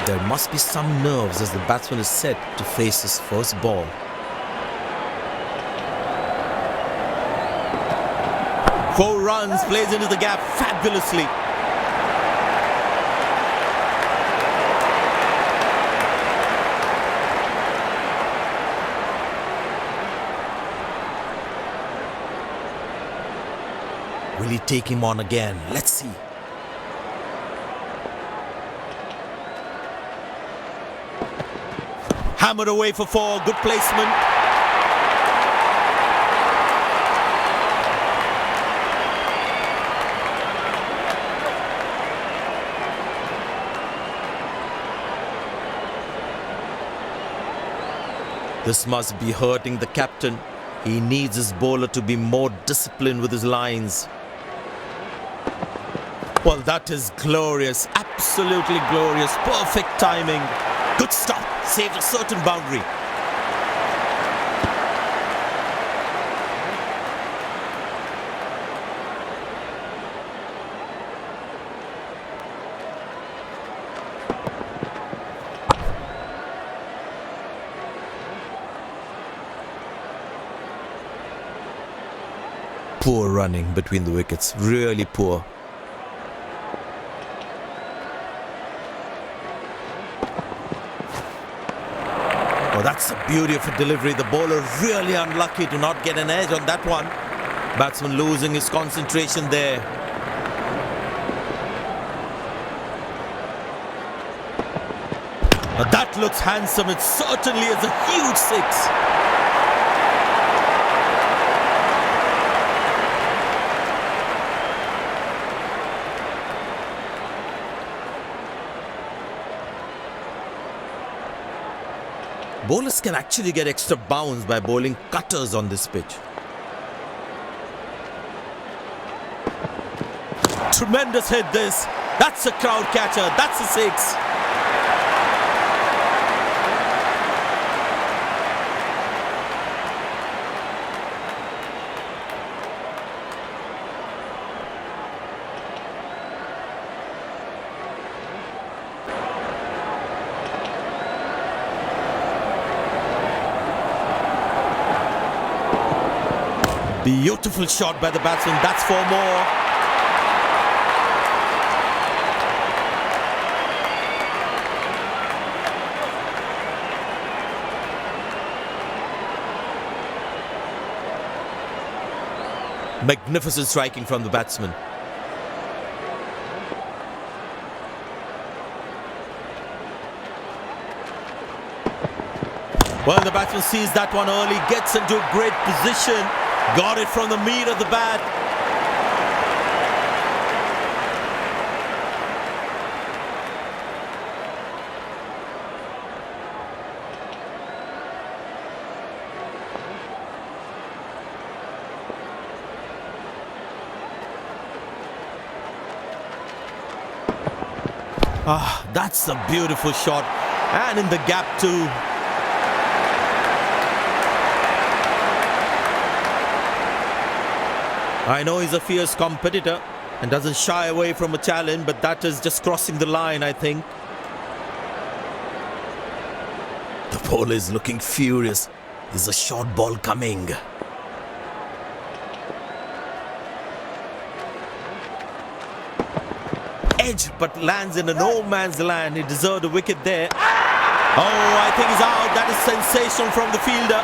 There must be some nerves as the batsman is set to face his first ball. Four runs, plays into the gap fabulously. Will he take him on again? Let's see. Hammered away for four. Good placement. This must be hurting the captain. He needs his bowler to be more disciplined with his lines. Well, that is glorious. Absolutely glorious. Perfect timing. Good stop. Saved a certain boundary. Poor running between the wickets. Really poor. Oh, that's the beauty of a delivery. The bowler really unlucky to not get an edge on that one. Batsman losing his concentration there. Now that looks handsome. It certainly is a huge six. Bowlers can actually get extra bounce by bowling cutters on this pitch. Tremendous hit this. That's a crowd catcher. That's a six. Beautiful shot by the batsman. That's four more. Magnificent striking from the batsman. Well, the batsman sees that one early, gets into a great position. Got it from the meat of the bat. Ah, that's a beautiful shot. And in the gap too. I know he's a fierce competitor and doesn't shy away from a challenge, but that is just crossing the line, I think. The bowler is looking furious. There's a short ball coming. Edge, but lands in a no man's land. He deserved a wicket there. Oh, I think he's out. That is sensational from the fielder.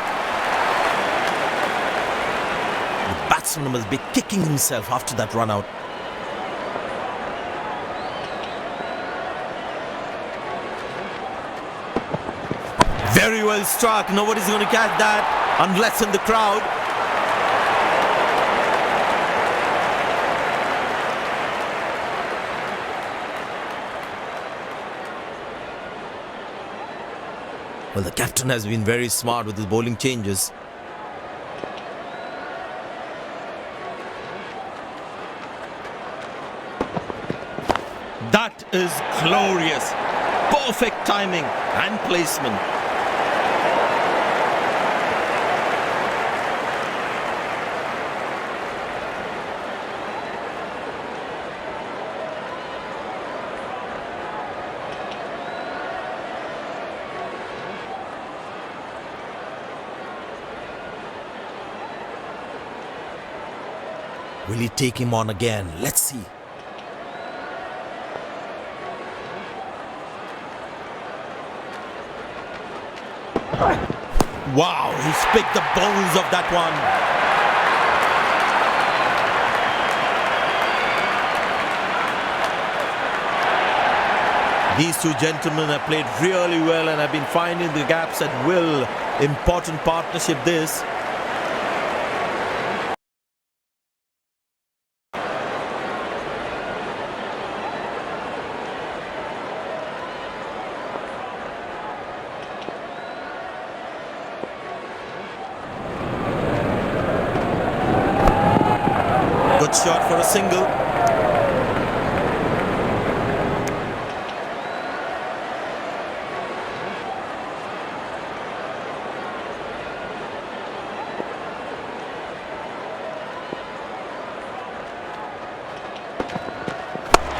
The batsman must be kicking himself after that run out. Very well struck. Nobody's going to catch that unless in the crowd. Well, the captain has been very smart with his bowling changes. That is glorious. Perfect timing and placement. Will he take him on again? Let's see. Wow, he's picked the bones of that one. These two gentlemen have played really well and have been finding the gaps at will. Important partnership this. Good shot for a single.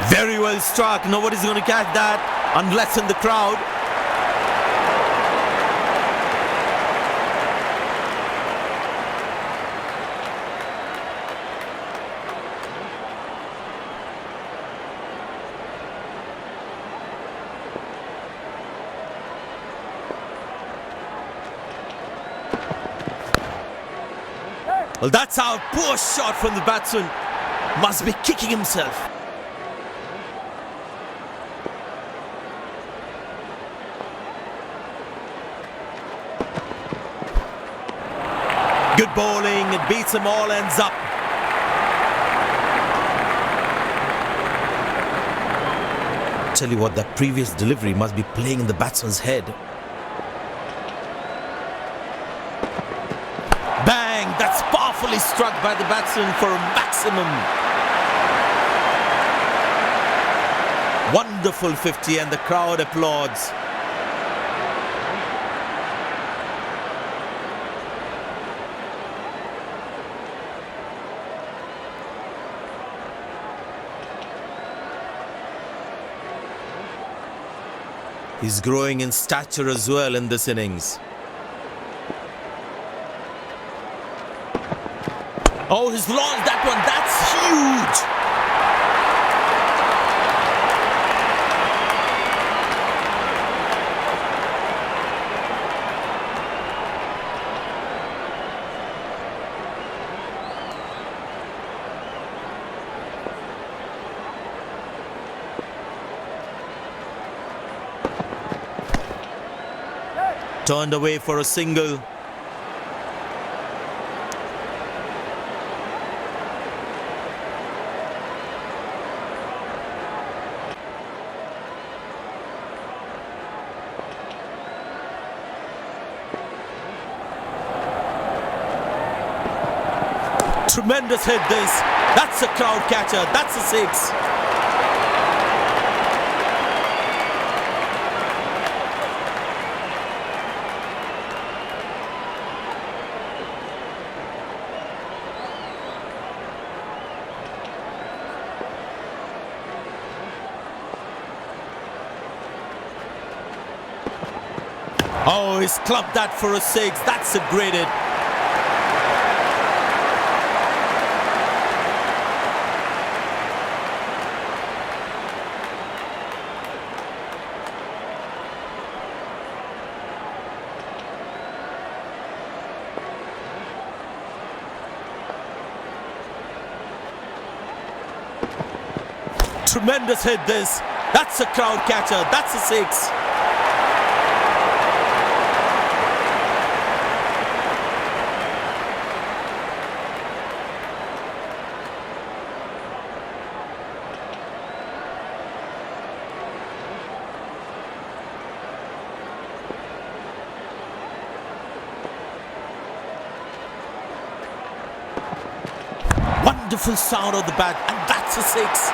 Very well struck. Nobody's going to catch that unless in the crowd. Well, that's out. Poor shot from the batsman. Must be kicking himself. Good bowling. It beats him all ends up. Tell you what, that previous delivery must be playing in the batsman's head. Bang! That's powerfully struck by the batsman for a maximum. Wonderful 50 and the crowd applauds. He's growing in stature as well in this innings. Oh, he's launched that one. That's huge. Turned away for a single. Tremendous hit this. That's a crowd catcher. That's a six. Oh, he's clubbed that for a six. That's a great hit. Tremendous hit this. That's a crowd catcher. That's a six. Wonderful sound of the bat, and that's a six.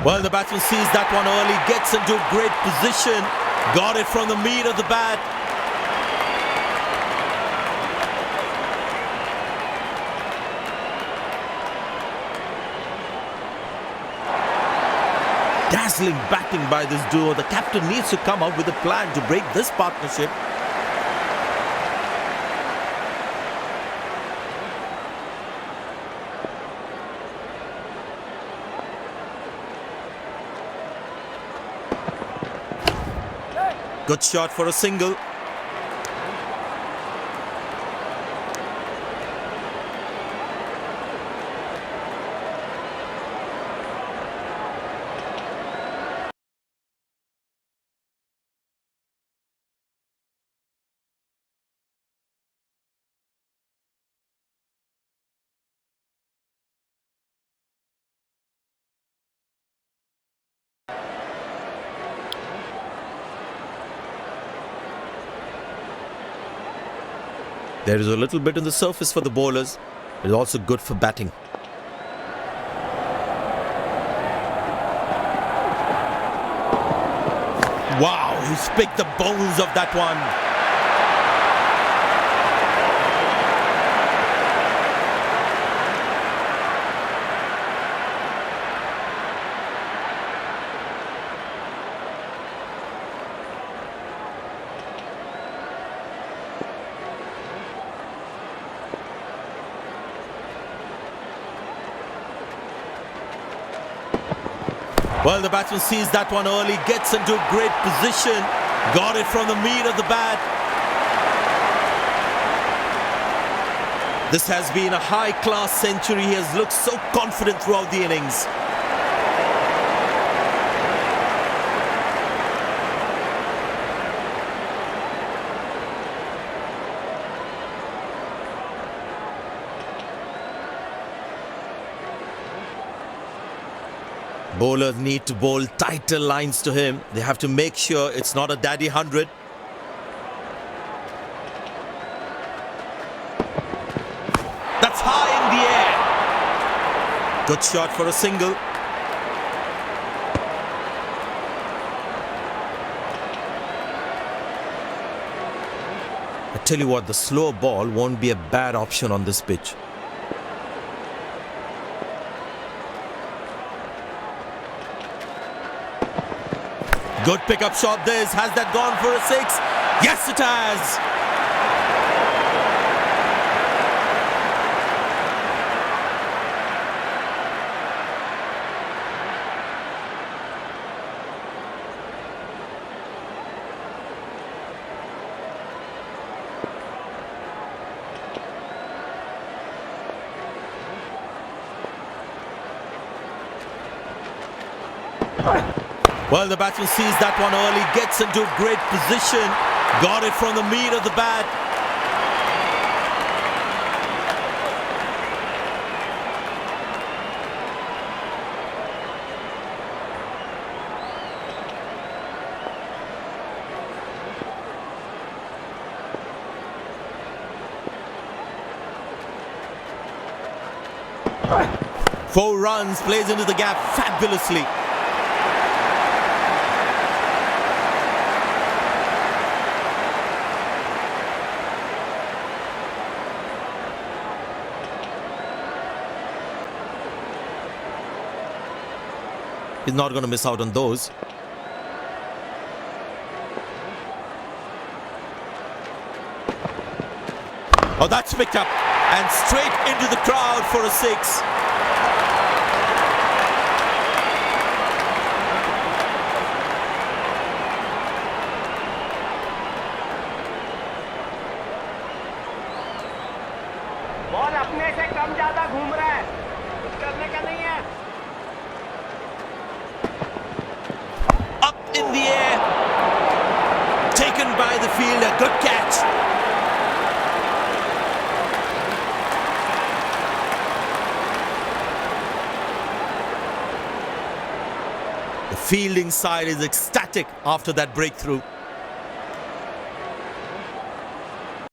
Well, the batsman sees that one early, gets into a great position, got it from the meat of the bat. Dazzling batting by this duo. The captain needs to come up with a plan to break this partnership. Good shot for a single. There is a little bit on the surface for the bowlers. It is also good for batting. Wow, he's picked the bones of that one. Well, the batsman sees that one early, gets into a great position, got it from the meat of the bat. This has been a high-class century. He has looked so confident throughout the innings. Bowlers need to bowl tighter lines to him. They have to make sure it's not a daddy 100. That's high in the air. Good shot for a single. I tell you what, the slow ball won't be a bad option on this pitch. Good pickup shot this. Has that gone for a six? Yes, it has. Well, the batsman sees that one early, gets into a great position, got it from the meat of the bat. Four runs, plays into the gap fabulously. He's not going to miss out on those. Oh, that's picked up and straight into the crowd for a six. Ball अपने से कम ज्यादा घूम रहा है, कुछ करने का नहीं है. Up in the air, taken by the fielder. Good catch. The fielding side is ecstatic after that breakthrough.